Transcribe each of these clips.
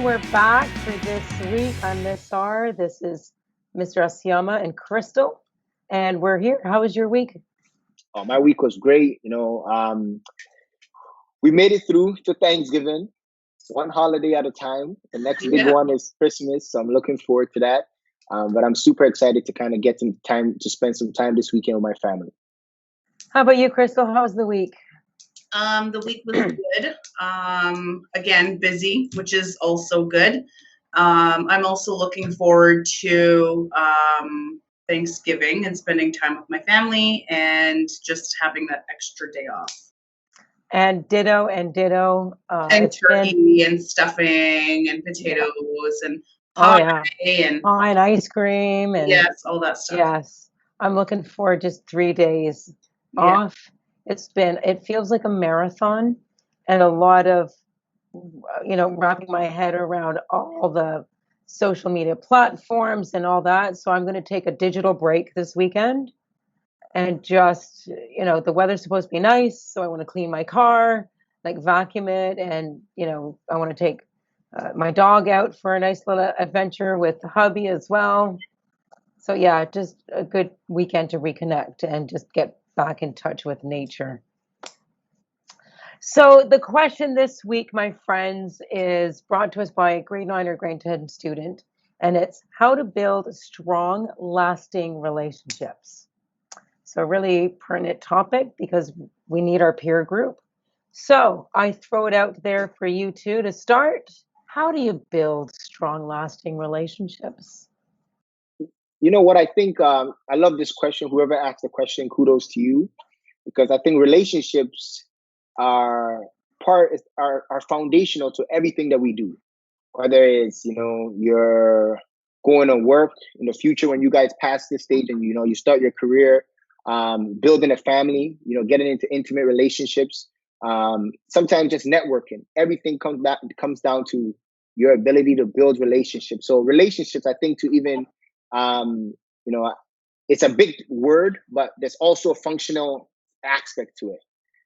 we're back for this week. I'm Ms.R. This is Mr. Assiamah and Crystal, and we're here. How was your week? My week was great. We made it through to Thanksgiving, one holiday at a time. The next big one is Christmas, so I'm looking forward to that. But I'm super excited to kind of get some time to spend some time this weekend with my family. How about you, Crystal? How was the week? The week was good. Again, busy, which is also good. I'm also looking forward to Thanksgiving and spending time with my family and just having that extra day off. And ditto. And turkey and stuffing and potatoes and pie and pie and ice cream and yes, all that stuff. Yes, I'm looking for just 3 days off. It feels like a marathon and a lot of, wrapping my head around all the social media platforms and all that. So I'm going to take a digital break this weekend and just, the weather's supposed to be nice. So I want to clean my car, like vacuum it. And, I want to take my dog out for a nice little adventure with the hubby as well. So yeah, just a good weekend to reconnect and just get back in touch with nature. So the question this week, my friends, is brought to us by a grade 9 or grade 10 student, and it's how to build strong, lasting relationships. So really pertinent topic because we need our peer group. So I throw it out there for you two to start. How do you build strong, lasting relationships? You know what I think? I love this question. Whoever asked the question, kudos to you, because I think relationships are foundational to everything that we do. Whether it's you're going to work in the future when you guys pass this stage and you start your career, building a family, getting into intimate relationships. Sometimes just networking. Everything comes down to your ability to build relationships. So relationships, I think, to even it's a big word, but there's also a functional aspect to it.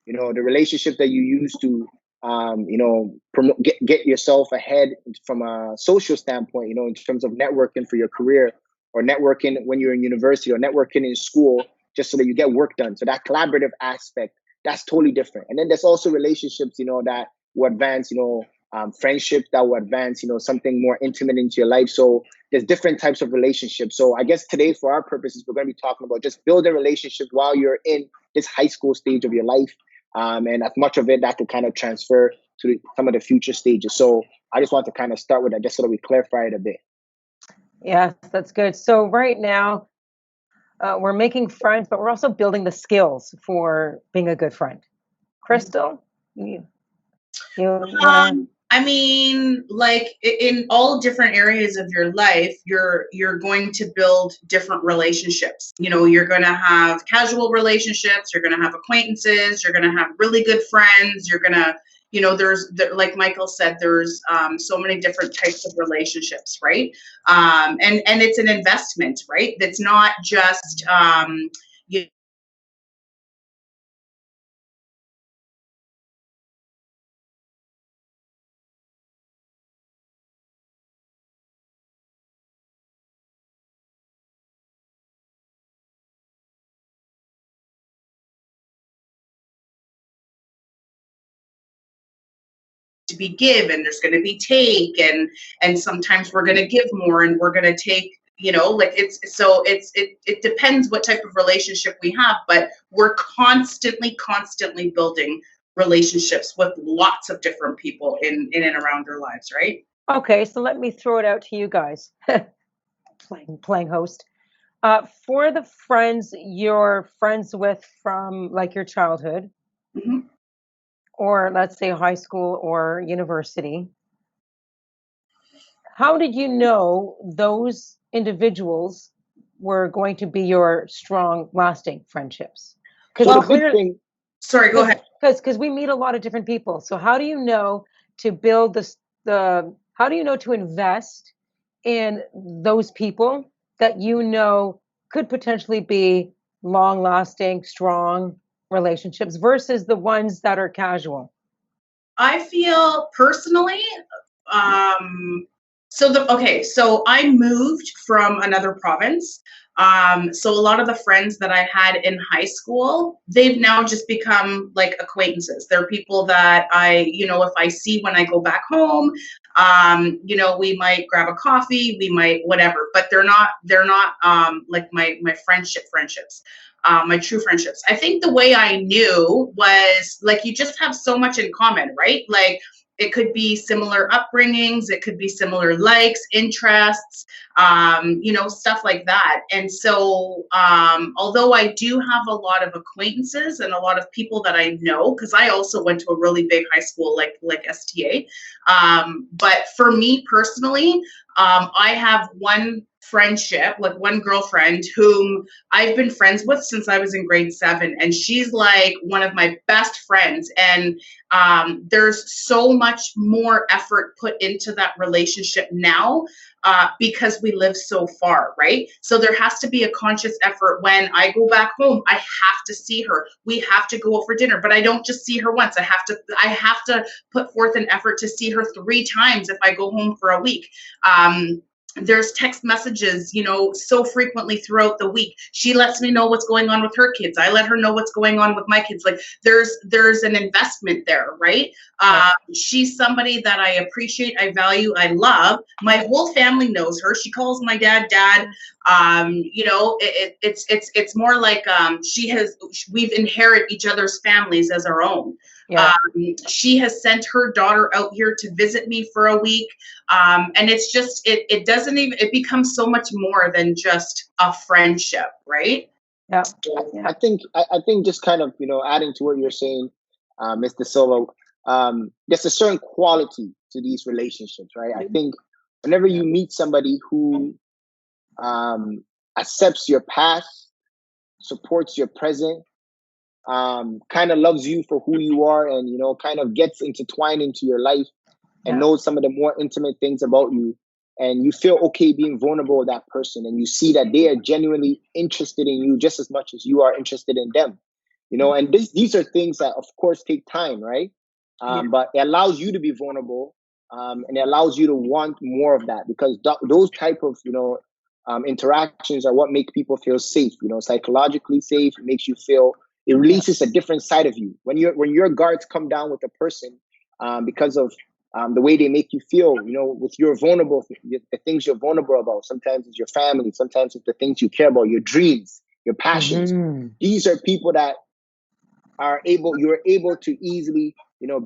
The relationships that you use to, promote, get yourself ahead from a social standpoint, in terms of networking for your career or networking when you're in university or networking in school, just so that you get work done. So that collaborative aspect, that's totally different. And then there's also relationships, that will advance, friendships that will advance, something more intimate into your life. So there's different types of relationships. So I guess today, for our purposes, we're going to be talking about just building relationships while you're in this high school stage of your life. And as much of it that could kind of transfer to some of the future stages. So I just want to kind of start with that just so that we clarify it a bit. Yes, that's good. So right now, we're making friends, but we're also building the skills for being a good friend. Crystal, I mean, like in all different areas of your life, you're going to build different relationships. You're going to have casual relationships, you're going to have acquaintances, you're going to have really good friends, you're going to, like Michael said, there's so many different types of relationships, right? And it's an investment, right? That's not just, to be give and there's going to be take and sometimes we're going to give more and we're going to take, it depends what type of relationship we have, but we're constantly building relationships with lots of different people in and around our lives, right? Okay, so let me throw it out to you guys. playing host. For the friends you're friends with from like your childhood, mm-hmm. or let's say high school or university, how did you know those individuals were going to be your strong, lasting friendships? Sorry, go ahead. Because we meet a lot of different people. So how do you know to build how do you know to invest in those people that could potentially be long-lasting, strong relationships versus the ones that are casual? I feel personally, so I moved from another province. So a lot of the friends that I had in high school, they've now just become like acquaintances. They're people that if I see when I go back home, we might grab a coffee, we might whatever, but they're not like my friendships. My true friendships. I think the way I knew was like you just have so much in common, right? Like it could be similar upbringings, it could be similar likes, interests, stuff like that. And so, although I do have a lot of acquaintances and a lot of people that I know, because I also went to a really big high school like STA. But for me personally, I have one friendship, like one girlfriend whom I've been friends with since I was in grade 7, and she's like one of my best friends. And there's so much more effort put into that relationship now because we live so far, right? So there has to be a conscious effort. When I go back home, I have to see her. We have to go out for dinner, but I don't just see her once. I have to put forth an effort to see her 3 times if I go home for a week. There's text messages, so frequently throughout the week. She lets me know what's going on with her kids. I let her know what's going on with my kids. Like there's an investment there, right? She's somebody that I appreciate, I value, I love. My whole family knows her. She calls my dad. It's more like we've inherited each other's families as our own. Yeah. She has sent her daughter out here to visit me for a week. And it's just, it becomes so much more than just a friendship, right? Yeah. I think just kind of, adding to what you're saying, Mr. Silva, there's a certain quality to these relationships, right? I think whenever you meet somebody who accepts your past, supports your present, kind of loves you for who you are, and kind of gets intertwined into your life and knows some of the more intimate things about you, and you feel okay being vulnerable with that person, and you see that they are genuinely interested in you just as much as you are interested in them, and these are things that of course take time, right? But it allows you to be vulnerable, and it allows you to want more of that, because those type of interactions are what make people feel safe, psychologically safe. It makes you feel, it releases a different side of you when your guards come down with a person, because of the way they make you feel, with your vulnerable, the things you're vulnerable about. Sometimes it's your family, sometimes it's the things you care about, your dreams, your passions. These are people that you're able to easily,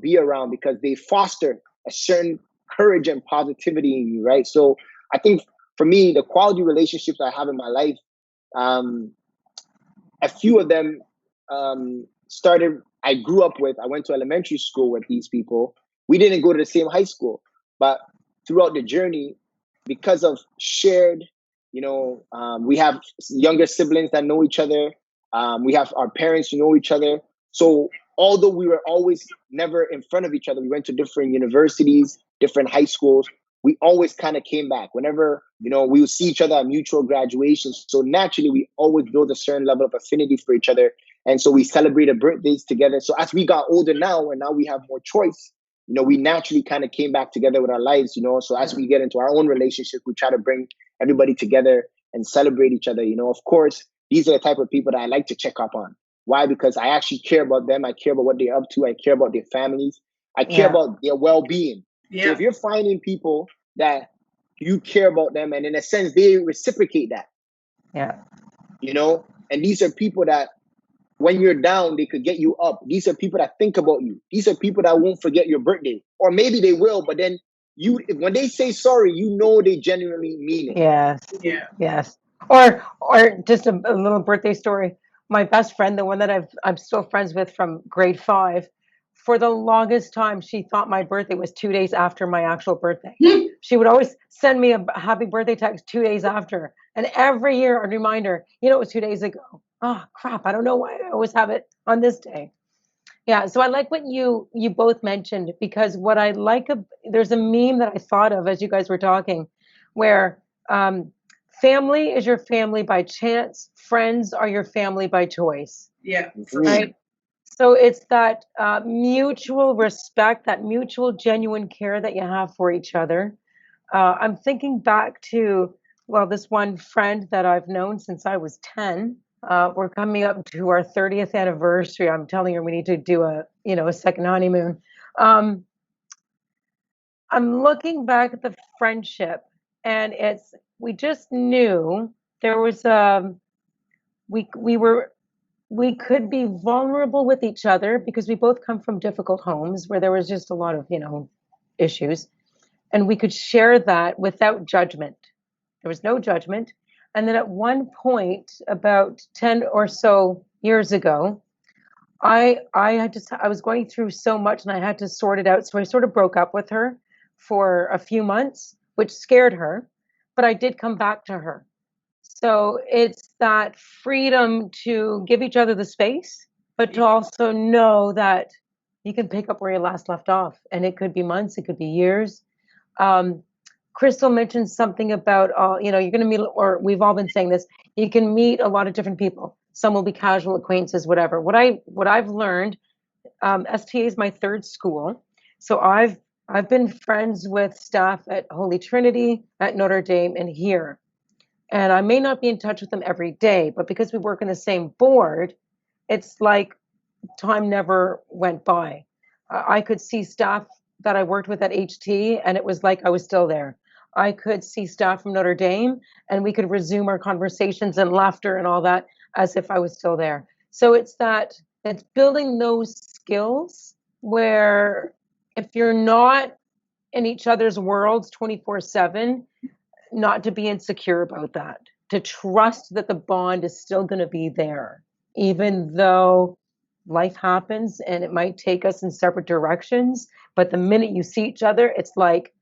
be around, because they foster a certain courage and positivity in you, right? So I think for me, the quality relationships I have in my life, a few of them I grew up with. I went to elementary school with these people. We didn't go to the same high school, but throughout the journey, because of shared, we have younger siblings that know each other. We have our parents who know each other. So although we were always never in front of each other, we went to different universities, different high schools. We always kind of came back whenever, we would see each other at mutual graduations. So naturally, we always build a certain level of affinity for each other. And so we celebrated birthdays together. So as we got older now, and now we have more choice, we naturally kind of came back together with our lives, So as we get into our own relationship, we try to bring everybody together and celebrate each other. Of course, these are the type of people that I like to check up on. Why? Because I actually care about them. I care about what they're up to. I care about their families. I care about their well-being. Yeah. So if you're finding people that you care about them, and in a sense, they reciprocate that. Yeah. And these are people that when you're down, they could get you up. These are people that think about you. These are people that won't forget your birthday. Or maybe they will, but then when they say sorry, they genuinely mean it. Yes. Yeah. Yes. Or just a little birthday story. My best friend, the one that I'm still friends with from grade 5, for the longest time, she thought my birthday was 2 days after my actual birthday. She would always send me a happy birthday text 2 days after. And every year I'd remind her, it was 2 days ago. Oh, crap. I don't know why I always have it on this day. Yeah. So I like what you both mentioned, because what I like, there's a meme that I thought of as you guys were talking, where family is your family by chance. Friends are your family by choice. Yeah. Right. So it's that mutual respect, that mutual genuine care that you have for each other. I'm thinking back to, well, this one friend that I've known since I was 10. We're coming up to our 30th anniversary. I'm telling her we need to do a second honeymoon. Um, I'm looking back at the friendship, and we just knew there was we could be vulnerable with each other because we both come from difficult homes where there was just a lot of issues, and we could share that without judgment. There was no judgment. And then at one point, about 10 or so years ago, I was going through so much and I had to sort it out. So I sort of broke up with her for a few months, which scared her, but I did come back to her. So it's that freedom to give each other the space, but to also know that you can pick up where you last left off. And it could be months, it could be years. Um, Crystal mentioned something about, you're going to meet, or we've all been saying this, you can meet a lot of different people. Some will be casual acquaintances, whatever. What I've learned, STA is my third school. So I've been friends with staff at Holy Trinity, at Notre Dame, and here. And I may not be in touch with them every day, but because we work in the same board, it's like time never went by. I could see staff that I worked with at HT, and it was like I was still there. I could see staff from Notre Dame, and we could resume our conversations and laughter and all that as if I was still there. So it's building those skills where if you're not in each other's worlds 24/7, not to be insecure about that, to trust that the bond is still going to be there, even though life happens and it might take us in separate directions. But the minute you see each other, it's like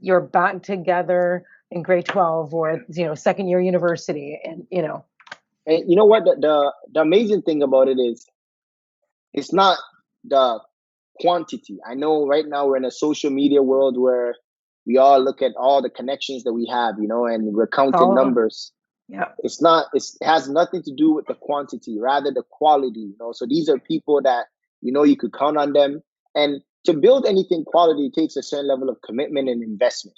you're back together in grade 12 or, second year university. And you know what? The amazing thing about it is, it's not the quantity. I know right now we're in a social media world where we all look at all the connections that we have, and we're counting numbers. Yeah. It has nothing to do with the quantity, rather the quality, So these are people that, you could count on them. And to build anything quality takes a certain level of commitment and investment,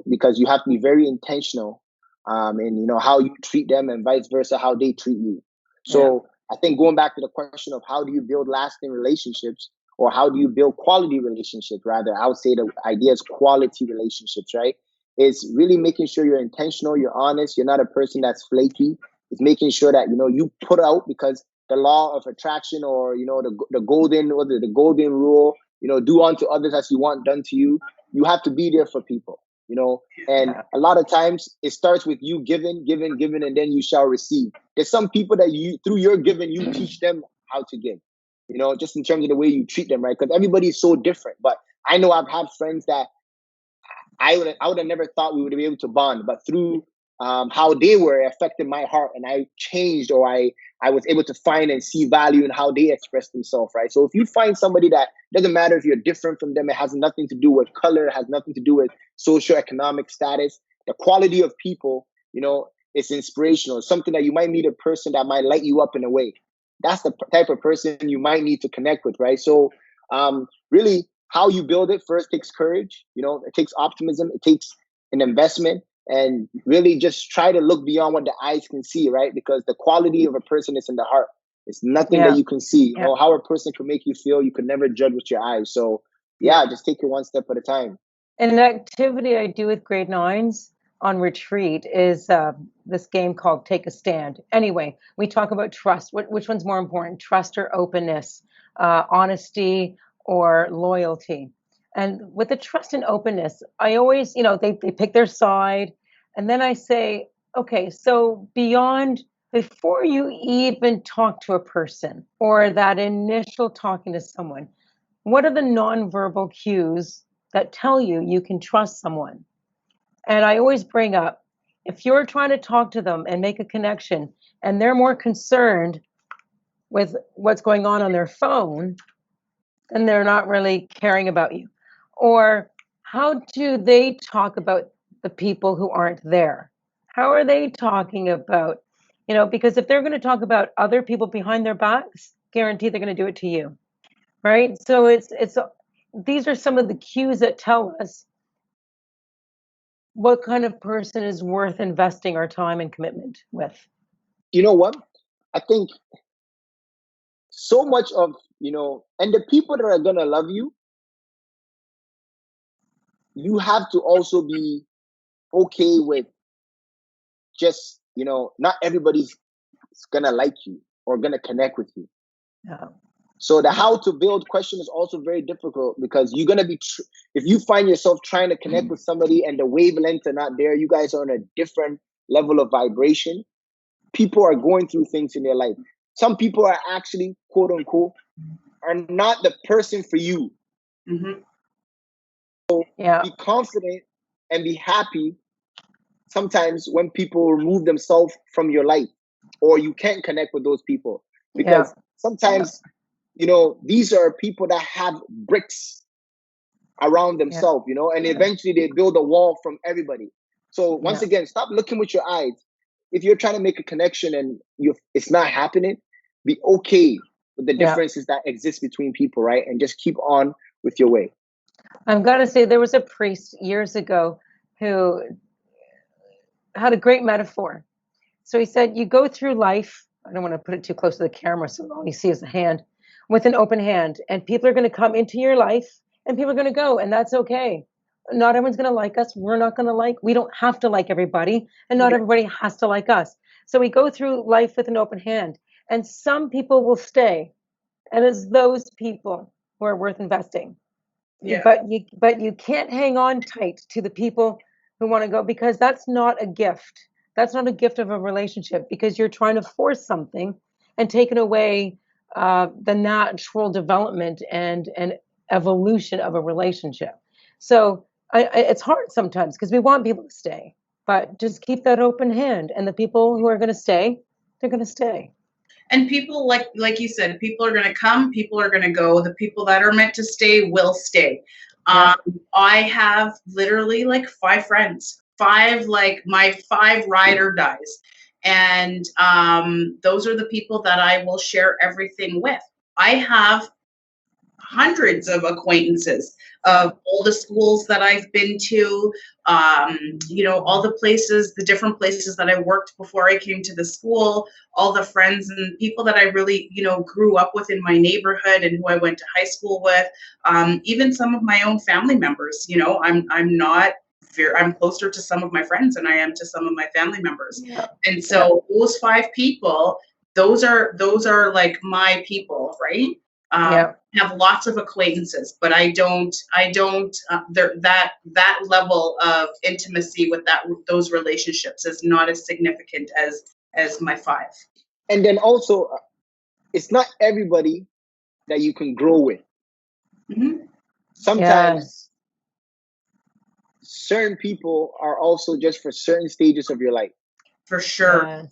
because you have to be very intentional in, how you treat them and vice versa, how they treat you. So I think going back to the question of how do you build lasting relationships, or how do you build quality relationships, rather, I would say the idea is quality relationships, right? Is really making sure you're intentional, you're honest, you're not a person that's flaky. It's making sure that, you put out, because the law of attraction, or, the golden rule, do unto others as you want done to you. You have to be there for people, and a lot of times it starts with you giving, and then you shall receive. There's some people that through your giving, you teach them how to give, just in terms of the way you treat them, right? Because everybody is so different. But I know I've had friends that I would have never thought we would be able to bond, but through how they were, it affected my heart, and I changed, or I was able to find and see value in how they express themselves, right? So if you find somebody that doesn't matter if you're different from them, it has nothing to do with color, it has nothing to do with socioeconomic status. The quality of people, it's inspirational. It's something that you might meet a person that might light you up in a way. That's the type of person you might need to connect with, right? So really, how you build it first takes courage. It takes optimism. It takes an investment, and really just try to look beyond what the eyes can see, right? Because the quality of a person is in the heart. It's nothing that you can see. How a person can make you feel, you could never judge with your eyes. So just take it one step at a time. And an activity I do with grade 9s on retreat is this game called Take a Stand. Anyway, we talk about trust. Which one's more important, trust or openness, honesty or loyalty? And with the trust and openness, I always, they pick their side. And then I say, okay, so before you even talk to a person, or that initial talking to someone, what are the nonverbal cues that tell you can trust someone? And I always bring up, if you're trying to talk to them and make a connection, and they're more concerned with what's going on their phone, then they're not really caring about you. Or how do they talk about the people who aren't there? How are they talking about, because if they're going to talk about other people behind their backs, guarantee they're going to do it to you, right? So these are some of the cues that tell us what kind of person is worth investing our time and commitment with. You know what? I think so much of, and the people that are going to love you, you have to also be okay with just, not everybody's going to like you or going to connect with you. Yeah. So the how to build question is also very difficult, because you're going to be, if you find yourself trying to connect with somebody and the wavelengths are not there, you guys are on a different level of vibration. People are going through things in their life. Some people are actually, quote unquote, are not the person for you. Mm-hmm. So Yeah. be confident and be happy sometimes when people remove themselves from your life, or you can't connect with those people, because sometimes, these are people that have bricks around themselves, and eventually they build a wall from everybody. So once again, stop looking with your eyes. If you're trying to make a connection and it's not happening, be okay with the differences that exist between people, right? And just keep on with your way. I've got to say, there was a priest years ago who had a great metaphor. So he said, you go through life, I don't want to put it too close to the camera so all you see is the hand, with an open hand. And people are going to come into your life and people are going to go, and that's okay. Not everyone's going to like us. We're not going to we don't have to like everybody, and not everybody has to like us. So we go through life with an open hand, and some people will stay. And it's those people who are worth investing. Yeah. But you can't hang on tight to the people who want to go, because that's not a gift. That's not a gift of a relationship, because you're trying to force something and taking away the natural development and evolution of a relationship. So it's hard sometimes because we want people to stay, but just keep that open hand. And the people who are going to stay, they're going to stay. And people, like you said, people are going to come, people are going to go. The people that are meant to stay will stay. I have literally like 5 friends, my 5 ride or dies. And those are the people that I will share everything with. I have hundreds of acquaintances of all the schools that I've been to, all the places, the different places that I worked before I came to the school, all the friends and people that I really, grew up with in my neighborhood and who I went to high school with, even some of my own family members. I'm closer to some of my friends than I am to some of my family members. And so those 5 people, those are like my people, right? Have lots of acquaintances, but I don't that level of intimacy with those relationships is not as significant as my 5. And then also, it's not everybody that you can grow with. Mm-hmm. Sometimes certain people are also just for certain stages of your life. For sure.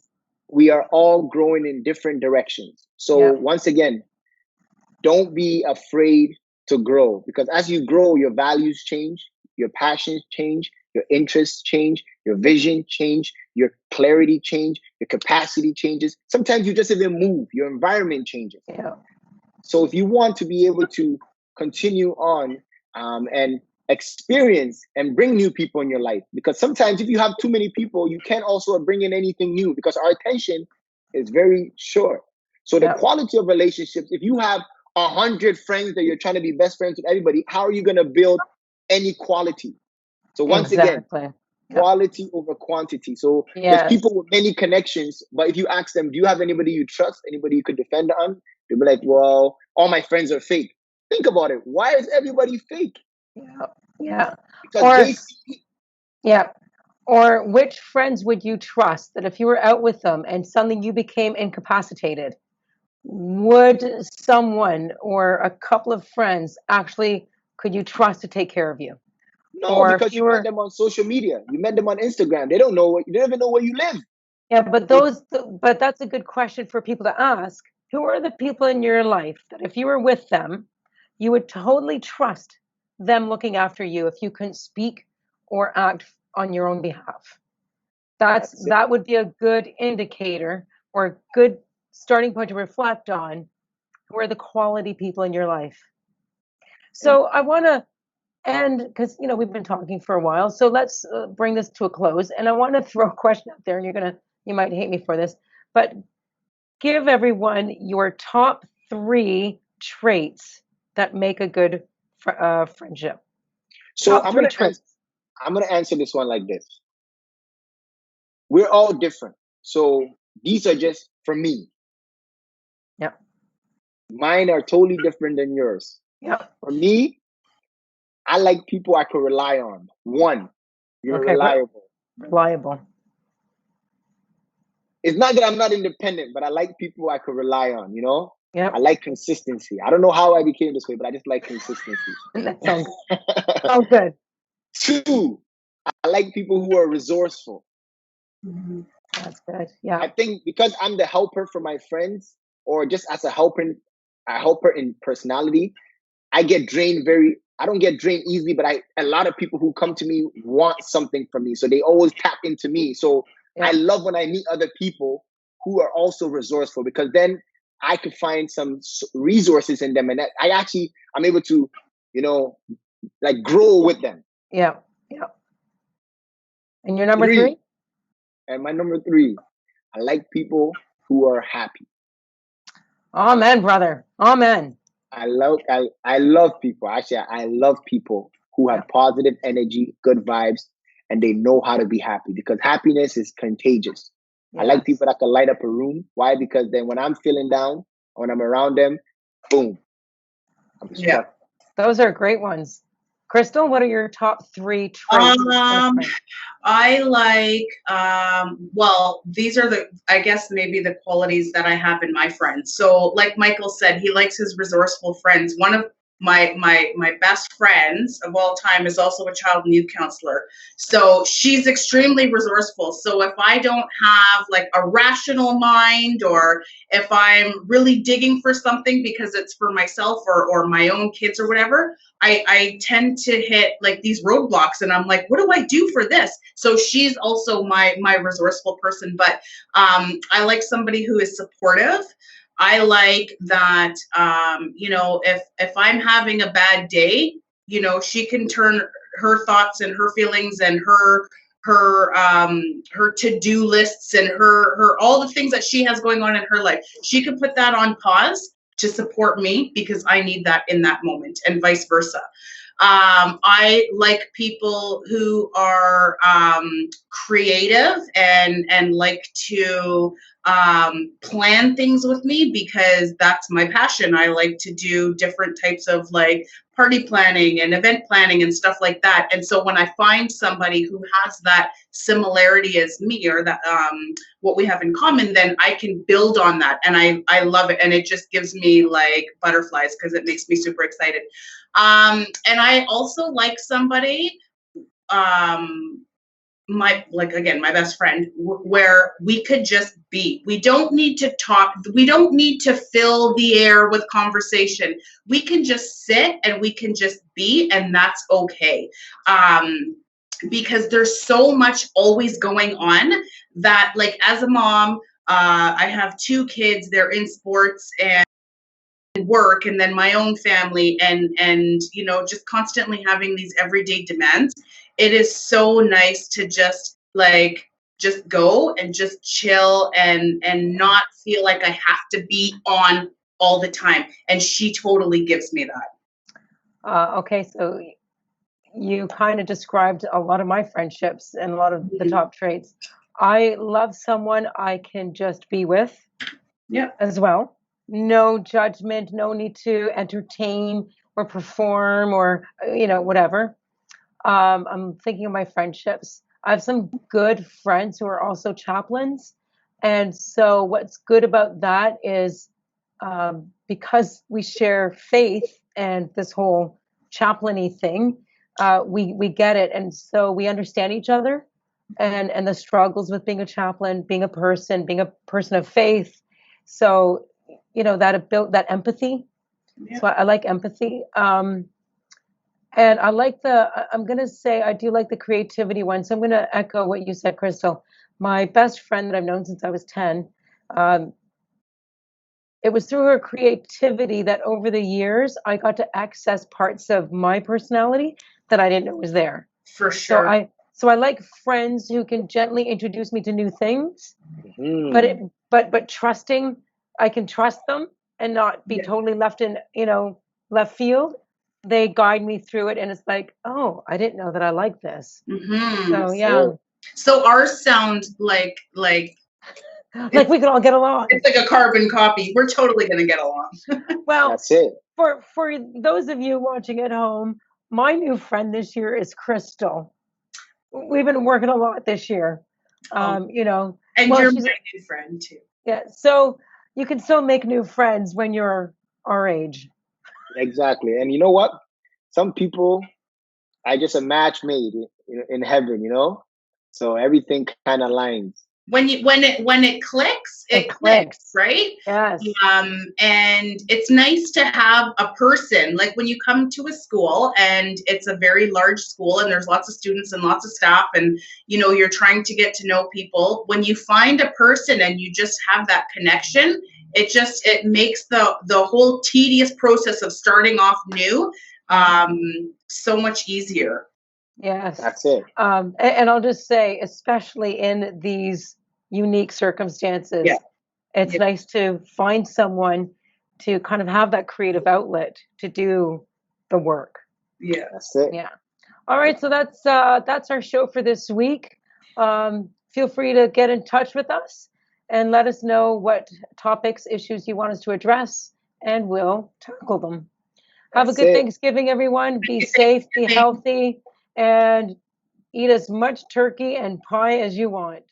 We are all growing in different directions. So once again, don't be afraid to grow, because as you grow, your values change, your passions change, your interests change, your vision change, your clarity change, your capacity changes. Sometimes you just even move, your environment changes. So if you want to be able to continue on and experience and bring new people in your life, because sometimes if you have too many people, you can't also bring in anything new, because our attention is very short. So the quality of relationships, if you have 100 friends that you're trying to be best friends with everybody, how are you going to build any quality? So once again, quality over quantity. So there's people with many connections, but if you ask them, do you have anybody you trust, anybody you could depend on? They'll be like, well, all my friends are fake. Think about it. Why is everybody fake? Because or which friends would you trust that if you were out with them and suddenly you became incapacitated, would someone or a couple of friends actually, could you trust to take care of you? No, because you met them on social media. You met them on Instagram. They don't even know where you live. Yeah, but that's a good question for people to ask. Who are the people in your life that if you were with them, you would totally trust them looking after you if you couldn't speak or act on your own behalf? That would be a good indicator or a good starting point to reflect on. who are the quality people in your life. So I want to end, because we've been talking for a while, so let's bring this to a close. And I want to throw a question out there, and you might hate me for this, but give everyone your top 3 traits that make a good friendship. So Top 3 traits. I'm gonna answer this one like this. We're all different. So these are just for me. Yeah. Mine are totally different than yours. Yeah. For me, I like people I can rely on. 1, you're reliable. Reliable. It's not that I'm not independent, but I like people I can rely on, Yeah. I like consistency. I don't know how I became this way, but I just like consistency. That sounds good. 2, I like people who are resourceful. Mm-hmm. That's good. Yeah. I think because I'm the helper for my friends, or just as a helper in personality, I don't get drained easily, but a lot of people who come to me want something from me. So they always tap into me. So Yeah. I love when I meet other people who are also resourceful, because then I could find some resources in them. And I'm able to, like grow with them. Yeah. Yeah. And your number 3? And my number 3, I like people who are happy. Amen, brother. Amen. I love people. Actually, I love people who have positive energy, good vibes, and they know how to be happy, because happiness is contagious. Yes. I like people that can light up a room. Why? Because then when I'm feeling down, when I'm around them, boom, I'm struck. Yeah. Those are great ones. Crystal, what are your top 3 traits? I like, well, these are I guess maybe the qualities that I have in my friends. So like Michael said, he likes his resourceful friends. One of my best friends of all time is also a child and youth counselor. So she's extremely resourceful. So if I don't have like a rational mind, or if I'm really digging for something because it's for myself or my own kids or whatever, I tend to hit like these roadblocks, and I'm like, what do I do for this? So she's also my resourceful person. But I like somebody who is supportive. I like that, if I'm having a bad day, she can turn her thoughts and her feelings and her to-do lists and her all the things that she has going on in her life. She could put that on pause to support me, because I need that in that moment, and vice versa. I like people who are creative and like to plan things with me, because that's my passion. I like to do different types of like party planning and event planning and stuff like that. And so when I find somebody who has that similarity as me, or that what we have in common, then I can build on that. And I love it. And it just gives me like butterflies, because it makes me super excited. And I also like somebody, my best friend, where we could just be. We don't need to talk. We don't need to fill the air with conversation. We can just sit and we can just be, and that's okay. Because there's so much always going on that, like, as a mom, I have 2 kids. They're in sports and work, and then my own family, and just constantly having these everyday demands. It is so nice to just go and just chill and not feel like I have to be on all the time. And she totally gives me that. Okay, so you kind of described a lot of my friendships and a lot of the top traits. I love someone I can just be with. Yeah. As well. No judgment, no need to entertain or perform or whatever. I'm thinking of my friendships. I have some good friends who are also chaplains, and so what's good about that is because we share faith and this whole chaplainy thing, we get it, and so we understand each other and the struggles with being a chaplain, being a person of faith. So that empathy. Yeah. So I like empathy. And I like I'm going to say I do like the creativity one. So I'm going to echo what you said, Crystal. My best friend that I've known since I was 10, it was through her creativity that over the years I got to access parts of my personality that I didn't know was there. For So sure. I like friends who can gently introduce me to new things, but trusting, I can trust them and not be totally left in, left field. They guide me through it, and it's like, oh, I didn't know that I like this. So yeah. So ours sound like we could all get along. It's like a carbon copy. We're totally gonna get along. Well, that's it. For those of you watching at home, my new friend this year is Crystal. We've been working a lot this year. And well, you're my new friend too. Yeah, so you can still make new friends when you're our age. Exactly. And you know what? Some people, I just a match made in heaven, so everything kind of aligns. When it clicks, it clicks, right? Yes. And it's nice to have a person, like when you come to a school and it's a very large school and there's lots of students and lots of staff and you're trying to get to know people. When you find a person and you just have that connection, it makes the whole tedious process of starting off new so much easier. Yes. That's it. And I'll just say, especially in these unique circumstances, it's nice to find someone to kind of have that creative outlet to do the work. Yeah. That's it. Yeah. All right. So that's our show for this week. Feel free to get in touch with us and let us know what topics, issues you want us to address, and we'll tackle them. Have a good Thanksgiving, everyone. Be safe, be healthy, and eat as much turkey and pie as you want.